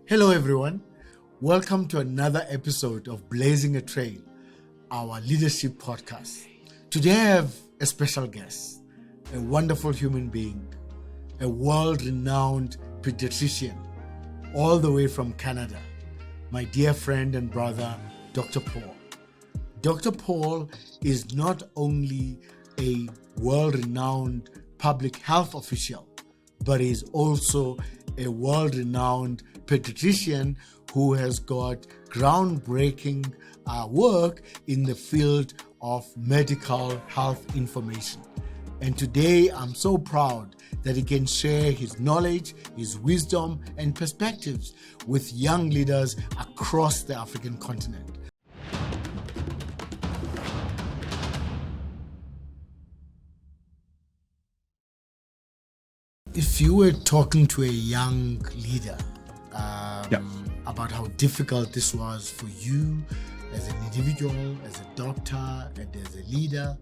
Hello, everyone. Welcome to another episode of Blazing a Trail, our leadership podcast. Today, I have a special guest, a wonderful human being, a world-renowned pediatrician, all the way from Canada, my dear friend and brother, Dr. Paul. Dr. Paul is not only a world-renowned public health official, but is also a world-renowned pediatrician who has got groundbreaking work in the field of medical health information. And today I'm so proud that he can share his knowledge, his wisdom, and perspectives with young leaders across the African continent. If you were talking to a young leader about how difficult this was for you as an individual, as a doctor, and as a leader,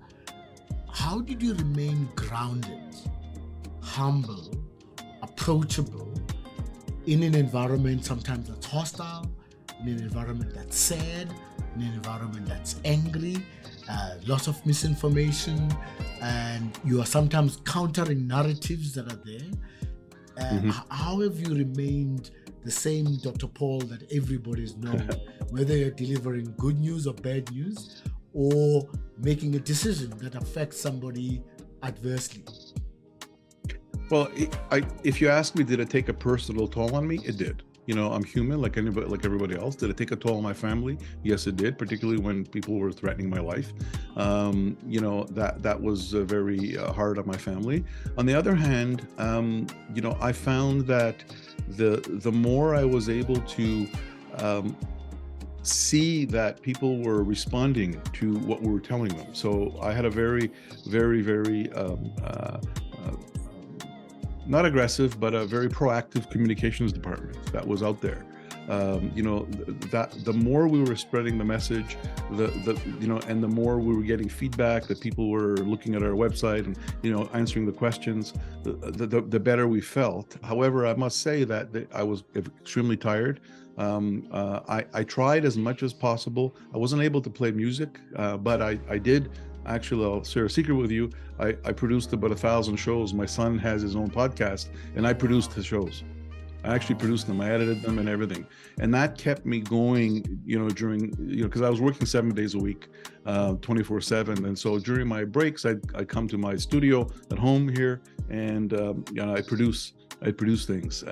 how did you remain grounded, humble, approachable in an environment sometimes that's hostile, in an environment that's sad, in an environment that's angry, lots of misinformation, and you are sometimes countering narratives that are there? How have you remained the same Dr. Paul that everybody's known, whether you're delivering good news or bad news, or making a decision that affects somebody adversely? Well, if you ask me, did it take a personal toll on me? It did. You know, I'm human like anybody, like everybody else. Did it take a toll on my family? Yes, it did, particularly when people were threatening my life. That was very hard on my family. On the other hand, I found that the more I was able to see that people were responding to what we were telling them. So I had a very, very, very not aggressive, but a very proactive communications department that was out there. That the more we were spreading the message, and the more we were getting feedback, that people were looking at our website and answering the questions, the better we felt. However, I must say that I was extremely tired. I tried as much as possible. I wasn't able to play music, but I did. Actually, I'll share a secret with you. I produced about 1,000 shows. My son has his own podcast, and I produced his shows. I actually produced them. I edited them and everything. And that kept me going, during, because I was working 7 days a week, 24/7. And so during my breaks, I'd come to my studio at home here, and I produce things,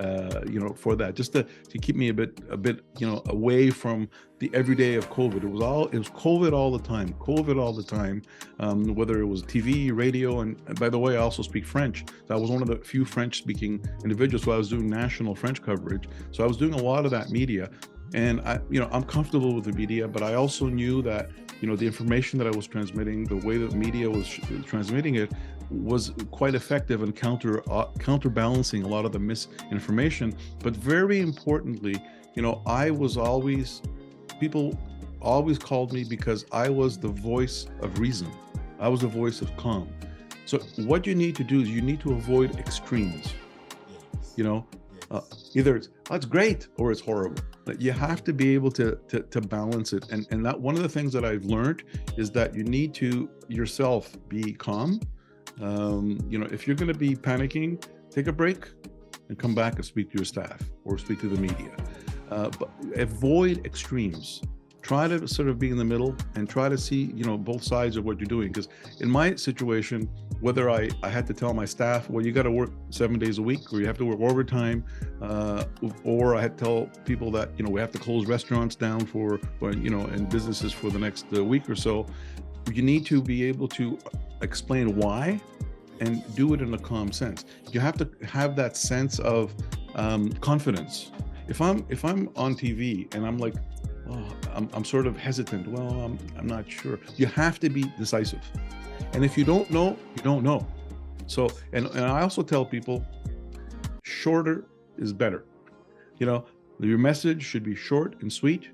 for that, just to keep me a bit, away from the everyday of COVID. It was COVID all the time, whether it was TV, radio, and by the way, I also speak French. So I was one of the few French-speaking individuals, so I was doing national French coverage. So I was doing a lot of that media, and I'm comfortable with the media, but I also knew that the information that I was transmitting, the way that media was transmitting it, was quite effective in counterbalancing a lot of the misinformation. But very importantly, people always called me because I was the voice of reason. I was the voice of calm. So what you need to do is you need to avoid extremes. Either it's great or it's horrible. You have to be able to balance it. And that one of the things that I've learned is that you need to yourself be calm. If you're going to be panicking, take a break and come back and speak to your staff or speak to the media. But avoid extremes. Try to sort of be in the middle and try to see, both sides of what you're doing. Because in my situation, whether I had to tell my staff, well, you got to work 7 days a week, or you have to work overtime, or I had to tell people that, we have to close restaurants down and businesses for the next week or so. You need to be able to explain why and do it in a calm sense. You have to have that sense of confidence. If I'm on TV and I'm like, I'm sort of hesitant. Well, I'm not sure. You have to be decisive. And if you don't know, you don't know. So, and I also tell people, shorter is better. Your message should be short and sweet.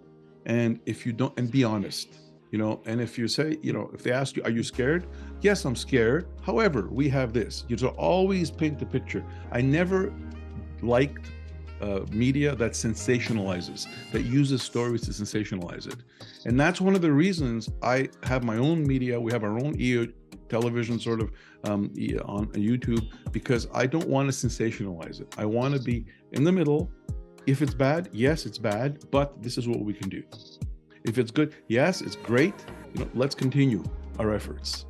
And if you don't, and be honest. And if you say, if they ask you, are you scared? Yes, I'm scared. However, we have this. You should always paint the picture. I never liked media that sensationalizes, that uses stories to sensationalize it. And that's one of the reasons I have my own media. We have our own television sort of on YouTube, because I don't want to sensationalize it. I want to be in the middle. If it's bad, yes, it's bad, but this is what we can do. If it's good, yes, it's great. Let's continue our efforts.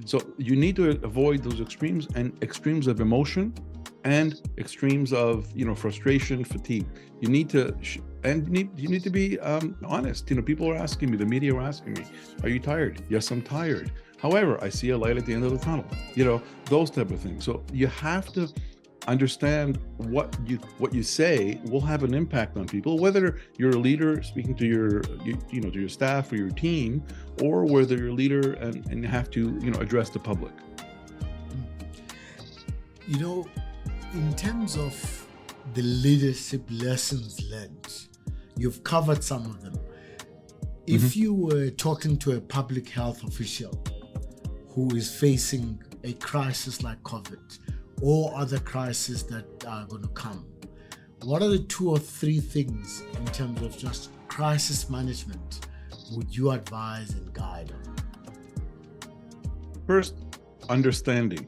So you need to avoid those extremes, and extremes of emotion and extremes of frustration, fatigue. You need to you need to be honest. People are asking me, the media are asking me, are you tired? Yes, I'm tired. However, I see a light at the end of the tunnel. Those type of things. So you have to understand what you say will have an impact on people, whether you're a leader speaking to your to your staff or your team, or whether you're a leader and have to address the public. In terms of the leadership lessons learned, you've covered some of them. If you were talking to a public health official who is facing a crisis like COVID or other crises that are going to come, what are the 2 or 3 things in terms of just crisis management would you advise and guide on? First, understand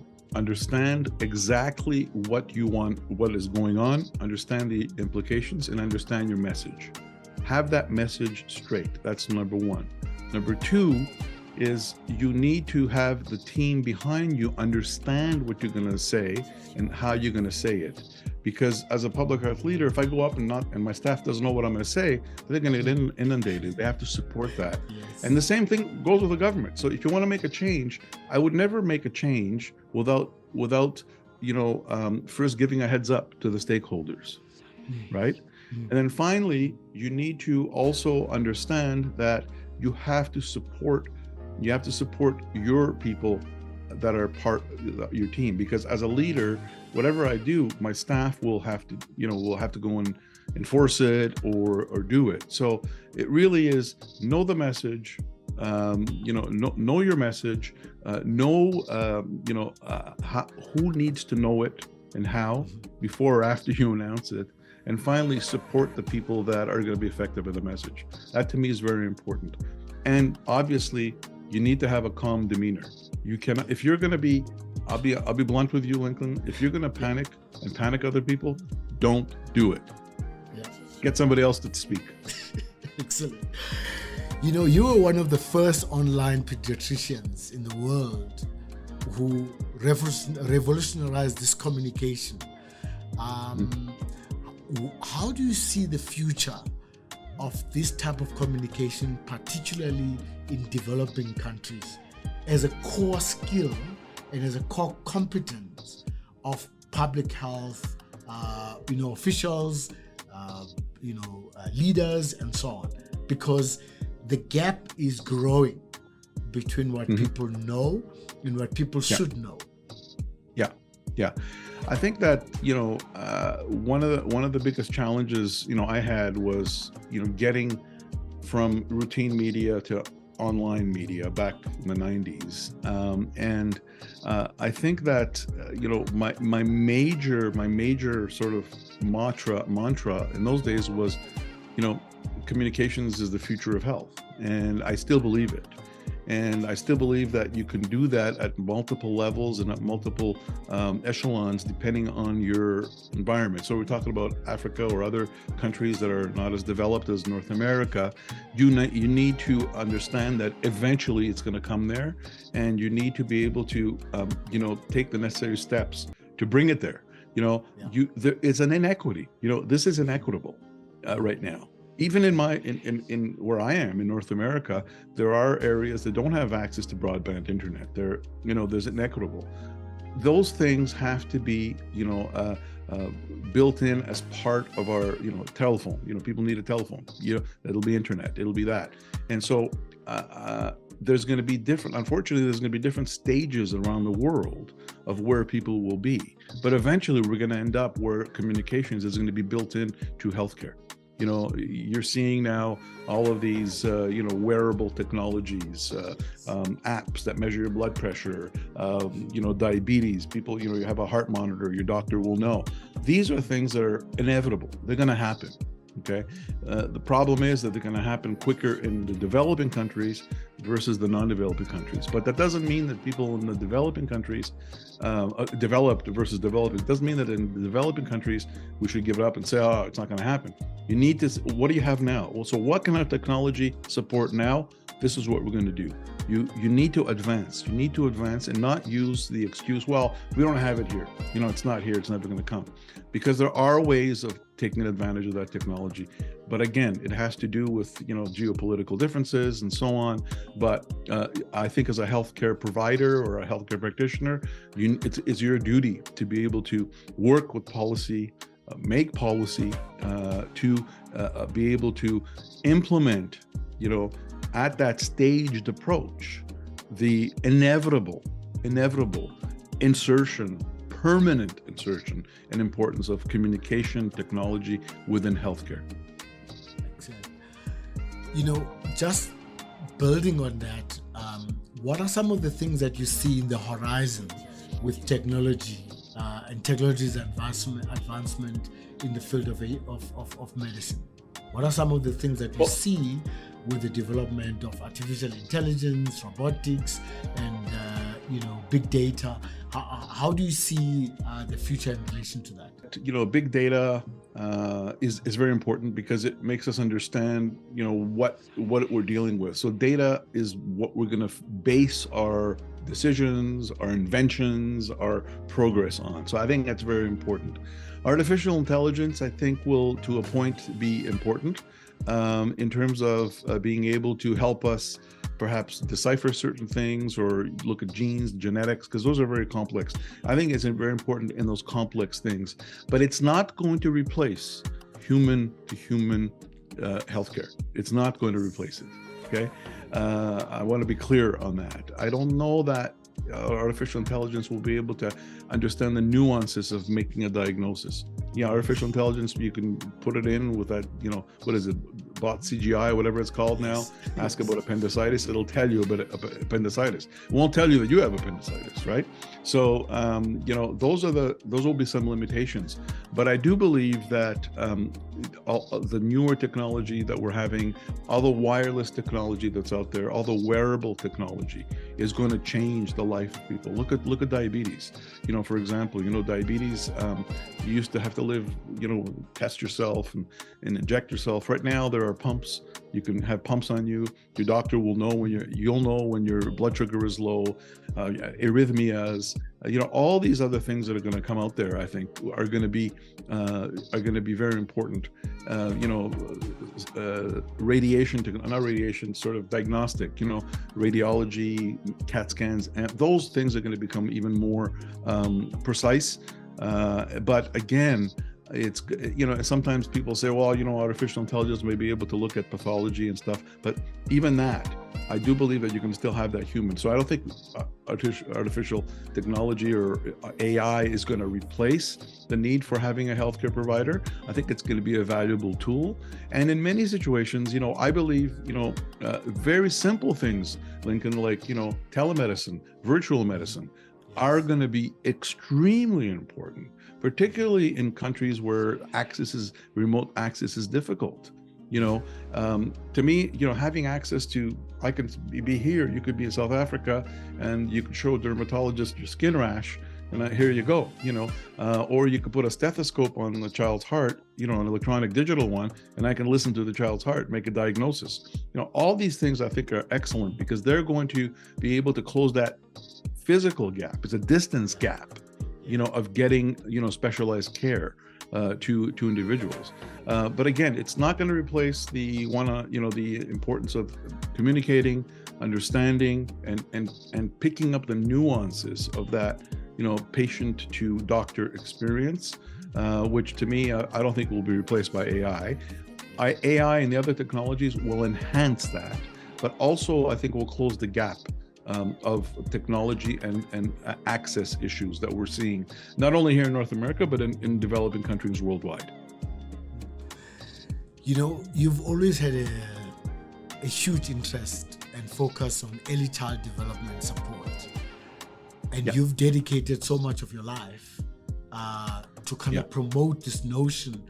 exactly what you want, what is going on, understand the implications, and understand your message. Have that message straight. That's number 1. Number 2 is you need to have the team behind you understand what you're going to say and how you're going to say it. Because as a public health leader, if I go up and my staff doesn't know what I'm going to say, they're going to get inundated. They have to support that. Yes. And the same thing goes with the government. So if you want to make a change, I would never make a change without first giving a heads up to the stakeholders, right? And then finally, you need to also understand that you have to support your people that are part of your team, because as a leader, whatever I do, my staff will have to go and enforce it or do it. So it really is know the message, know your message, who needs to know it and how before or after you announce it. And finally, support the people that are going to be effective with the message. That to me is very important. And obviously, you need to have a calm demeanor. You cannot, if you're going to be, I'll be blunt with you, Lincoln. If you're going to panic other people, don't do it. Yeah. Get somebody else to speak. Excellent. You were one of the first online pediatricians in the world who revolutionized this communication. How do you see the future of this type of communication, particularly in developing countries, as a core skill and as a core competence of public health, officials, leaders, and so on? Because the gap is growing between what people know and what people should know. Yeah. I think that one of the biggest challenges I had was getting from routine media to online media back in the 90s, and I think that my major sort of mantra in those days was communications is the future of health, and I still believe it. And I still believe that you can do that at multiple levels and at multiple echelons depending on your environment. So we're talking about Africa or other countries that are not as developed as North America. You need to understand that eventually it's going to come there, and you need to be able to take the necessary steps to bring it there. There is an inequity. This is inequitable right now. Even in where I am in North America, there are areas that don't have access to broadband internet. There's inequitable. Those things have to be, built in as part of our, telephone. People need a telephone. It'll be internet. It'll be that. And so there's going to be unfortunately, there's going to be different stages around the world of where people will be. But eventually, we're going to end up where communications is going to be built in to healthcare. You're seeing now all of these, wearable technologies, apps that measure your blood pressure, diabetes. People, you have a heart monitor, your doctor will know. These are things that are inevitable. They're going to happen. Okay. The problem is that they're going to happen quicker in the developing countries versus the non-developing countries. But that doesn't mean that people in the developing countries, developed versus developing, it doesn't mean that in the developing countries we should give it up and say, oh, it's not going to happen. You need to, what do you have now? Well, so what can our technology support now? This is what we're going to do. You need to advance. You need to advance and not use the excuse, well, we don't have it here. It's not here. It's never going to come. Because there are ways of taking advantage of that technology. But again, it has to do with, geopolitical differences and so on. But I think as a healthcare provider or a healthcare practitioner, it's your duty to be able to work with policy, make policy, to be able to implement, at that staged approach, the inevitable insertion, permanent insertion and importance of communication technology within healthcare. Excellent. Just building on that, what are some of the things that you see in the horizon with technology and technology's advancement in the field of medicine? What are some of the things that you see with the development of artificial intelligence, robotics, and big data? How do you see the future in relation to that? Big data is very important because it makes us understand, what we're dealing with. So data is what we're going to base our decisions, our inventions, our progress on. So I think that's very important. Artificial intelligence, I think, will, to a point, be important in terms of being able to help us perhaps decipher certain things or look at genes, genetics, because those are very complex. I think it's very important in those complex things, but it's not going to replace human to human healthcare. It's not going to replace it. Okay. I want to be clear on that. I don't know that artificial intelligence will be able to understand the nuances of making a diagnosis. Artificial intelligence, you can put it in with that, what is it, bot CGI, whatever it's called now, ask about appendicitis, it'll tell you about appendicitis. It won't tell you that you have appendicitis, right? So, those will be some limitations. But I do believe that all the newer technology that we're having, all the wireless technology that's out there, all the wearable technology is going to change the life of people. Look at diabetes. For example, diabetes, you used to have to live, test yourself and inject yourself. Right now, there are pumps. You can have pumps on you. Your doctor will know you'll know when your blood sugar is low, arrhythmias. All these other things that are going to come out there, I think, are going to be very important. Radiation, sort of diagnostic. Radiology, CAT scans, and those things are going to become even more precise. But again, it's, sometimes people say, well, artificial intelligence may be able to look at pathology and stuff, but even that, I do believe that you can still have that human. So I don't think artificial technology or AI is going to replace the need for having a healthcare provider. I think it's going to be a valuable tool. And in many situations, I believe, very simple things, Lincoln, like, telemedicine, virtual medicine, are going to be extremely important, particularly in countries where remote access is difficult. To me, having access to, I can be here, you could be in South Africa, and you could show a dermatologist your skin rash, and here you go, or you could put a stethoscope on the child's heart, an electronic digital one, and I can listen to the child's heart, make a diagnosis. All these things I think are excellent because they're going to be able to close that physical gap. It's a distance gap, of getting, specialized care to individuals. But again, it's not going to replace the importance of communicating, understanding, and picking up the nuances of that, patient to doctor experience, which to me, I don't think will be replaced by AI. AI and the other technologies will enhance that, but also I think will close the gap of technology and access issues that we're seeing, not only here in North America, but in developing countries worldwide. You've always had a huge interest and focus on early child development support. And you've dedicated so much of your life to kind of promote this notion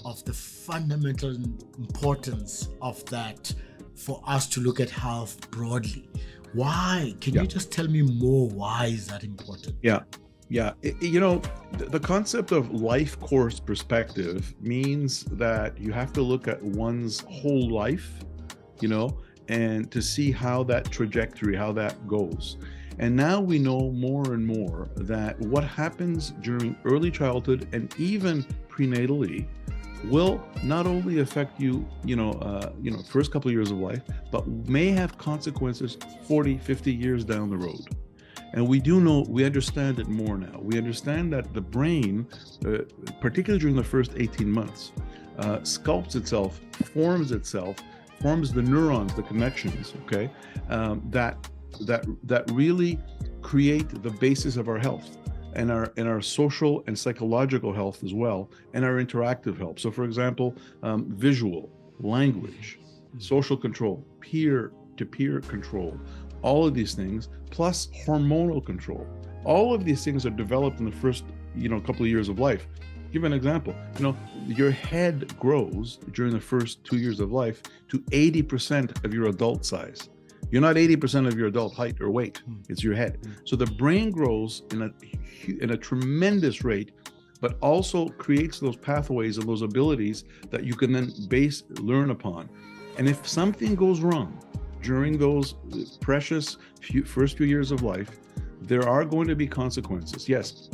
of the fundamental importance of that for us to look at health broadly. Why? Can you just tell me more? Why is that important? Yeah. The concept of life course perspective means that you have to look at one's whole life, and to see how that trajectory, how that goes. And now we know more and more that what happens during early childhood and even prenatally will not only affect you, first couple of years of life, but may have consequences 40, 50 years down the road. And we understand it more now. We understand that the brain, particularly during the first 18 months, sculpts itself, forms the neurons, the connections, that really create the basis of our health and our social and psychological health as well, and our interactive health. So for example, visual, language, social control, peer-to-peer control, all of these things, plus hormonal control. All of these things are developed in the first, couple of years of life. Give an example. Your head grows during the first 2 years of life to 80% of your adult size. You're not 80% of your adult height or weight. It's your head. So the brain grows in a tremendous rate, but also creates those pathways and those abilities that you can then learn upon. And if something goes wrong during those precious first few years of life, there are going to be consequences. Yes,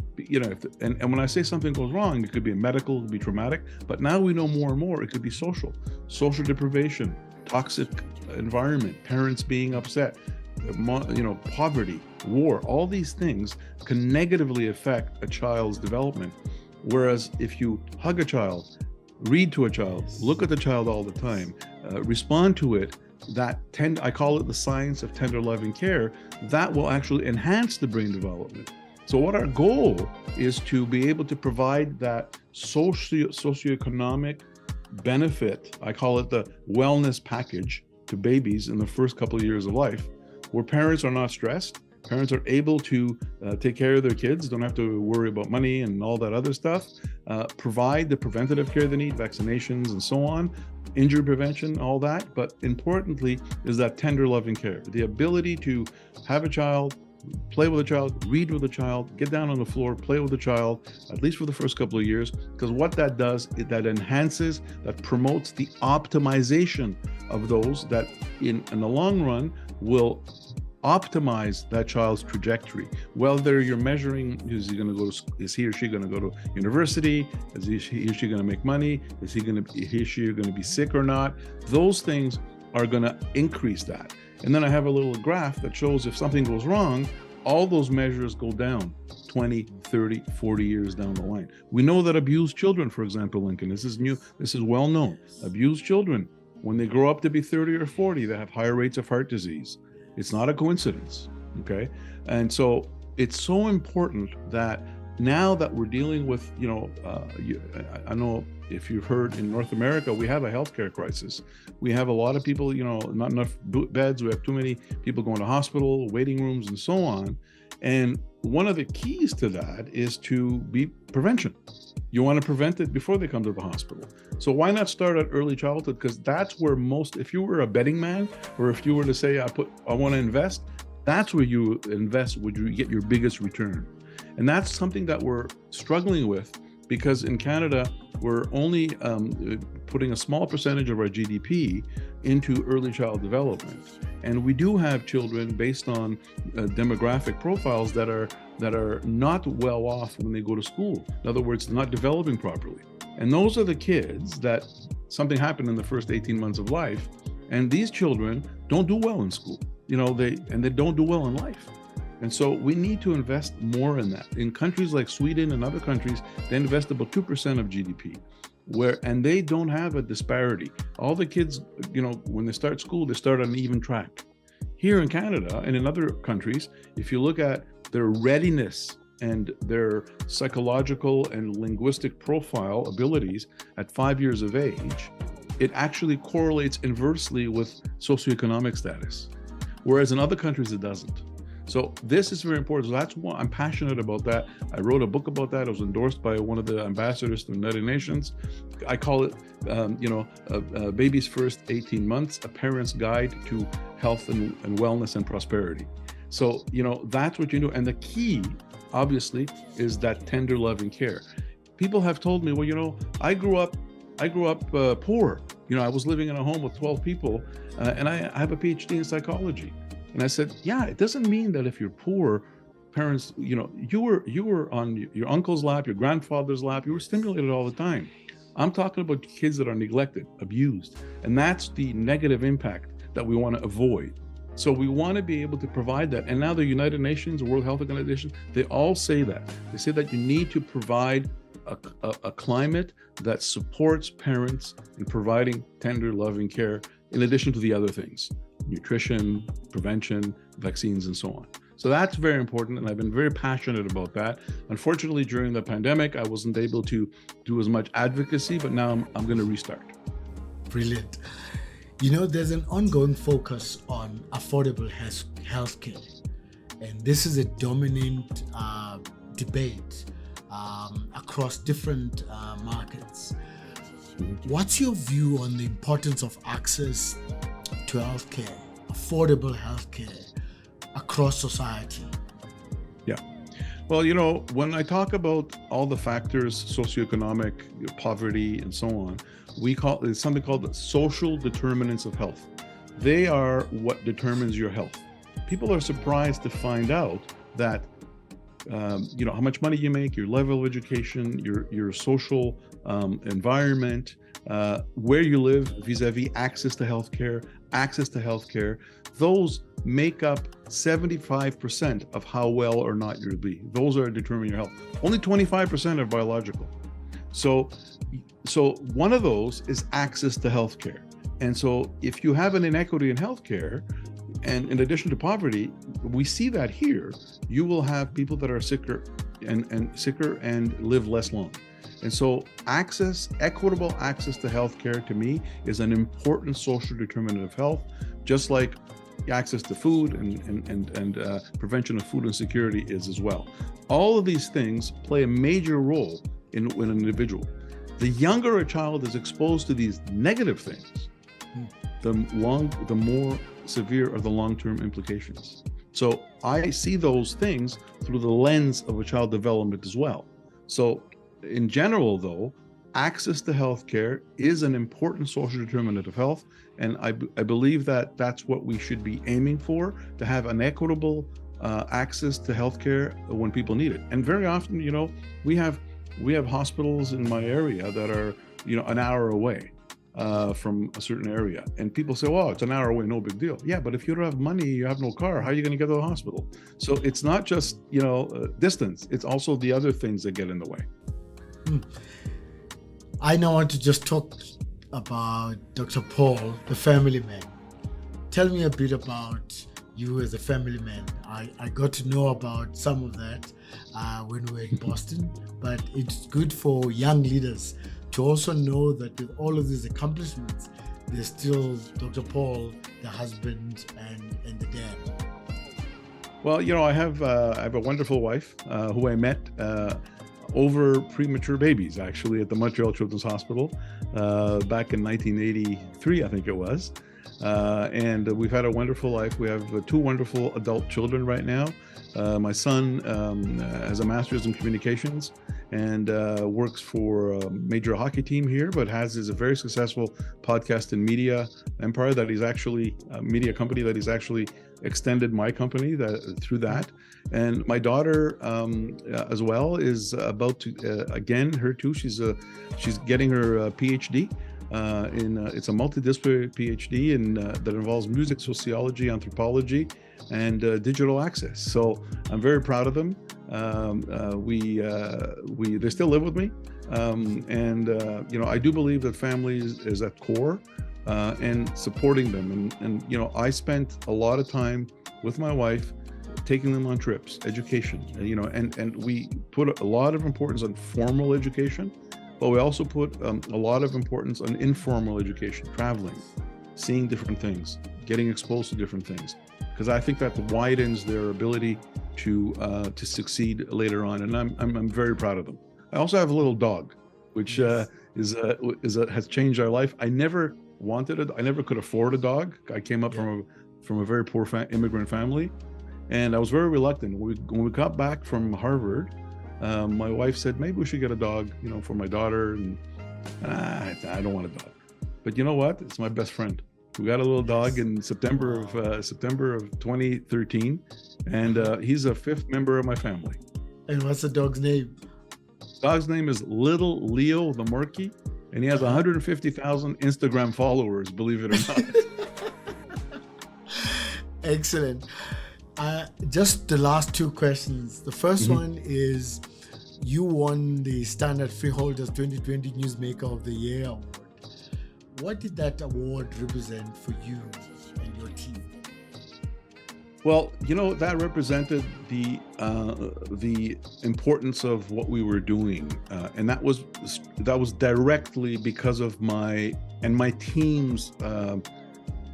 and when I say something goes wrong, it could be medical, it could be traumatic, but now we know more and more, it could be social deprivation, toxic environment, parents being upset, poverty, war, all these things can negatively affect a child's development. Whereas if you hug a child, read to a child, look at the child all the time, respond to it, I call it the science of tender loving care, that will actually enhance the brain development. So what our goal is to be able to provide that socioeconomic benefit, I call it the wellness package, to babies in the first couple of years of life, where parents are not stressed, parents are able to take care of their kids, don't have to worry about money and all that other stuff, provide the preventative care they need, vaccinations and so on, injury prevention, all that. But importantly is that tender loving care, the ability to have a child, play with a child, read with a child, get down on the floor, play with a child, at least for the first couple of years, because what that does is that enhances, that promotes the optimization of those that in the long run will optimize that child's trajectory. Whether you're measuring, is he or she going to go to university? Is he or she going to make money? Is he or she going to be sick or not? Those things are going to increase that. And then I have a little graph that shows if something goes wrong, all those measures go down 20, 30, 40 years down the line. We know that abused children, for example, Lincoln, this is well known. Abused children, when they grow up to be 30 or 40, they have higher rates of heart disease. It's not a coincidence, okay? And so it's so important that now that we're dealing with, I know if you've heard in North America, we have a healthcare crisis. We have a lot of people, not enough beds. We have too many people going to hospital, waiting rooms, and so on. And one of the keys to that is to be prevention. You want to prevent it before they come to the hospital. So why not start at early childhood? Because that's where if you were a betting man, or if you were to say, I want to invest, that's where you invest, where you get your biggest return. And that's something that we're struggling with, because in Canada, we're only putting a small percentage of our GDP into early child development. And we do have children based on demographic profiles that are not well off when they go to school. In other words, not developing properly. And those are the kids that something happened in the first 18 months of life. And these children don't do well in school, they don't do well in life. And so we need to invest more in that. In countries like Sweden and other countries, they invest about 2% of GDP, and they don't have a disparity. All the kids, when they start school, they start on an even track. Here in Canada and in other countries, if you look at their readiness and their psychological and linguistic profile abilities at 5 years of age, it actually correlates inversely with socioeconomic status, whereas in other countries it doesn't. So this is very important. So that's why I'm passionate about that. I wrote a book about that. I was endorsed by one of the ambassadors to the United Nations. I call it, Baby's First 18 Months, a parent's guide to health and wellness and prosperity. So, that's what you do. And the key, obviously, is that tender, loving care. People have told me, well, I grew up poor. I was living in a home with 12 people, and I have a PhD in psychology. And I said, yeah, it doesn't mean that if you're poor, parents, you were on your uncle's lap, your grandfather's lap, you were stimulated all the time. I'm talking about kids that are neglected, abused. And that's the negative impact that we want to avoid. So we want to be able to provide that. And now the United Nations, the World Health Organization, they all say that. They say that you need to provide a climate that supports parents in providing tender, loving care, in addition to the other things: nutrition, prevention, vaccines, and so on. So that's very important, and I've been very passionate about that. Unfortunately, during the pandemic, I wasn't able to do as much advocacy, but now I'm going to restart. Brilliant. There's an ongoing focus on affordable healthcare, and this is a dominant debate across different markets. What's your view on the importance of access to healthcare, affordable healthcare across society? Yeah. Well, when I talk about all the factors, socioeconomic, poverty, and so on, it's something called the social determinants of health. They are what determines your health. People are surprised to find out that how much money you make, your level of education, your social environment, where you live vis-a-vis access to healthcare, those make up 75% of how well or not you'll be. Those are determining your health. Only 25% are biological. So one of those is access to healthcare. And so if you have an inequity in healthcare, and in addition to poverty, we see that here, you will have people that are sicker and live less long. And so equitable access to healthcare, to me, is an important social determinant of health, just like access to food and prevention of food insecurity is as well. All of these things play a major role in an individual. The younger a child is exposed to these negative things, the more severe are the long-term implications. So I see those things through the lens of a child development as well. So in general, though, access to healthcare is an important social determinant of health, and I believe that that's what we should be aiming for, to have an equitable access to healthcare when people need it. And very often, we have hospitals in my area that are an hour away from a certain area, and people say, well, it's an hour away, no big deal. Yeah, but if you don't have money, you have no car, how are you going to get to the hospital? So it's not just distance, it's also the other things that get in the way. I now want to just talk about Dr. Paul, the family man. Tell me a bit about you as a family man. I got to know about some of that when we were in Boston, but it's good for young leaders to also know that with all of these accomplishments, there's still Dr. Paul, the husband and the dad. Well, I have a wonderful wife who I met over premature babies, actually, at the Montreal Children's Hospital back in 1983, I think it was. And we've had a wonderful life. We have two wonderful adult children right now. My son has a master's in communications and works for a major hockey team here, but is a very successful podcast and media empire that he's actually a media company that he's actually extended my company through that. And my daughter as well is about to again, her too. She's getting her PhD. It's a multidisciplinary PhD that involves music, sociology, anthropology, and digital access. So I'm very proud of them. They still live with me, and I do believe that family is at core, and supporting them. And I spent a lot of time with my wife, taking them on trips, education, and we put a lot of importance on formal education. but we also put a lot of importance on informal education, traveling, seeing different things, getting exposed to different things, because I think that widens their ability to succeed later on, and I'm very proud of them. I also have a little dog, which has changed our life. I never could afford a dog. I came up from a very poor immigrant family, and I was very reluctant. When we got back from Harvard, my wife said maybe we should get a dog, for my daughter, and I don't want a dog. But you know what? It's my best friend. We got a little dog in September of 2013, and he's a fifth member of my family. And what's the dog's name? Dog's name is Little Leo the Murky, and he has 150,000 Instagram followers, believe it or not. Excellent. Just the last two questions. The first one is, you won the Standard Freeholders 2020 Newsmaker of the Year award. What did that award represent for you and your team? Well, that represented the importance of what we were doing, and that was directly because of my team's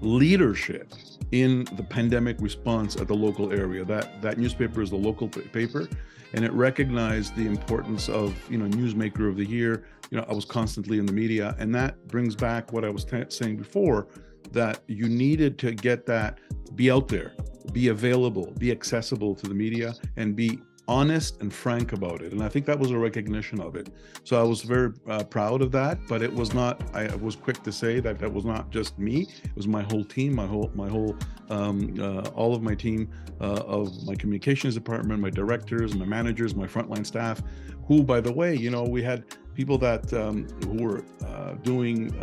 leadership in the pandemic response at the local area. That newspaper is the local paper, and it recognized the importance of Newsmaker of the Year. I was constantly in the media, and that brings back what I was saying before, that you needed to get that, be out there, be available, be accessible to the media, and be honest and frank about it. And I think that was a recognition of it. So I was very proud of that, but it was not, I was quick to say that was not just me. It was my whole team, all of my team of my communications department, my directors, my managers, my frontline staff, who, by the way, we had people that who were doing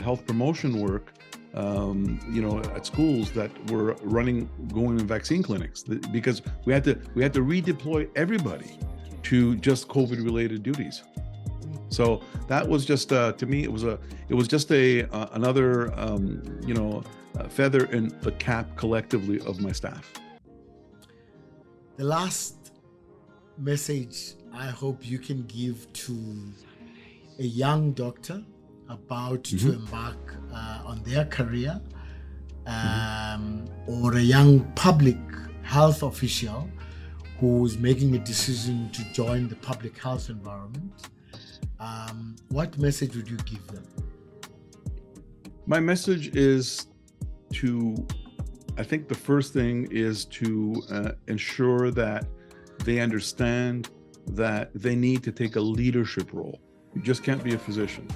health promotion work at schools that were going in vaccine clinics, because we had to redeploy everybody to just COVID-related duties. So that was just to me, it was just another feather in the cap collectively of my staff. The last message I hope you can give to a young doctor about to embark on their career, or a young public health official who's making a decision to join the public health environment, what message would you give them? My message is I think the first thing is to ensure that they understand that they need to take a leadership role. You just can't be a physician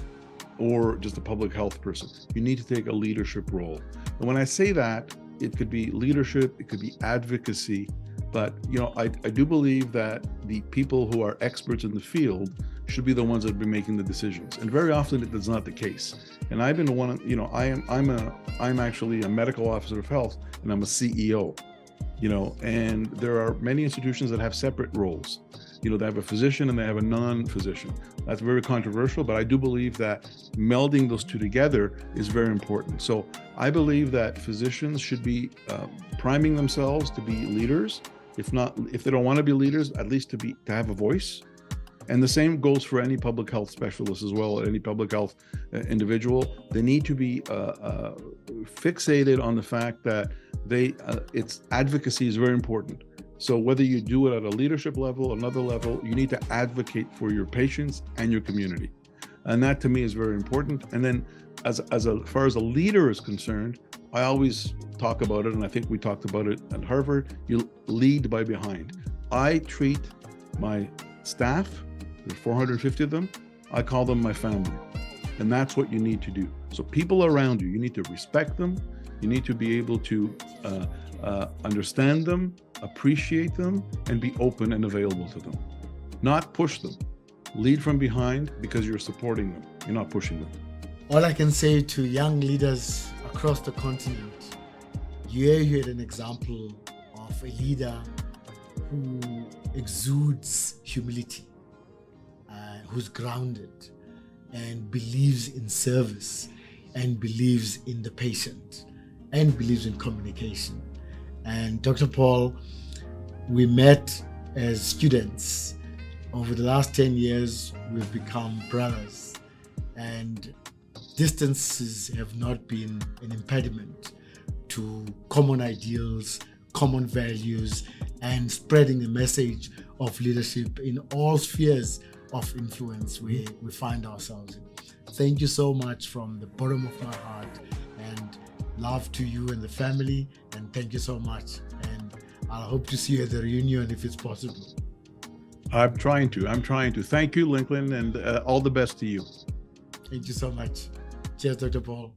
or just a public health person. You need to take a leadership role. And when I say that, it could be leadership, it could be advocacy, but I do believe that the people who are experts in the field should be the ones that be making the decisions. And very often it is not the case. And I've been I'm actually a medical officer of health, and I'm a CEO, and there are many institutions that have separate roles. They have a physician and they have a non-physician. That's very controversial, but I do believe that melding those two together is very important. So I believe that physicians should be priming themselves to be leaders. If they don't want to be leaders, at least to have a voice. And the same goes for any public health specialist as well, any public health individual. They need to be fixated on the fact that its advocacy is very important. So whether you do it at a leadership level, another level, you need to advocate for your patients and your community. And that to me is very important. And then as far as a leader is concerned, I always talk about it, and I think we talked about it at Harvard, you lead by behind. I treat my staff, there's 450 of them, I call them my family. And that's what you need to do. So people around you need to respect them. You need to be able to understand them, appreciate them, and be open and available to them. Not push them. Lead from behind because you're supporting them. You're not pushing them. All I can say to young leaders across the continent, you had an example of a leader who exudes humility, who's grounded and believes in service and believes in the patient and believes in communication. And Dr. Paul, we met as students Over the last 10 years, we've become brothers, and distances have not been an impediment to common ideals, common values, and spreading the message of leadership in all spheres of influence we find ourselves in. Thank you so much from the bottom of my heart, and love to you and the family, and thank you so much. And I hope to see you at the reunion if it's possible. I'm trying to. Thank you, Lincoln, and all the best to you. Thank you so much. Cheers, Dr. Paul.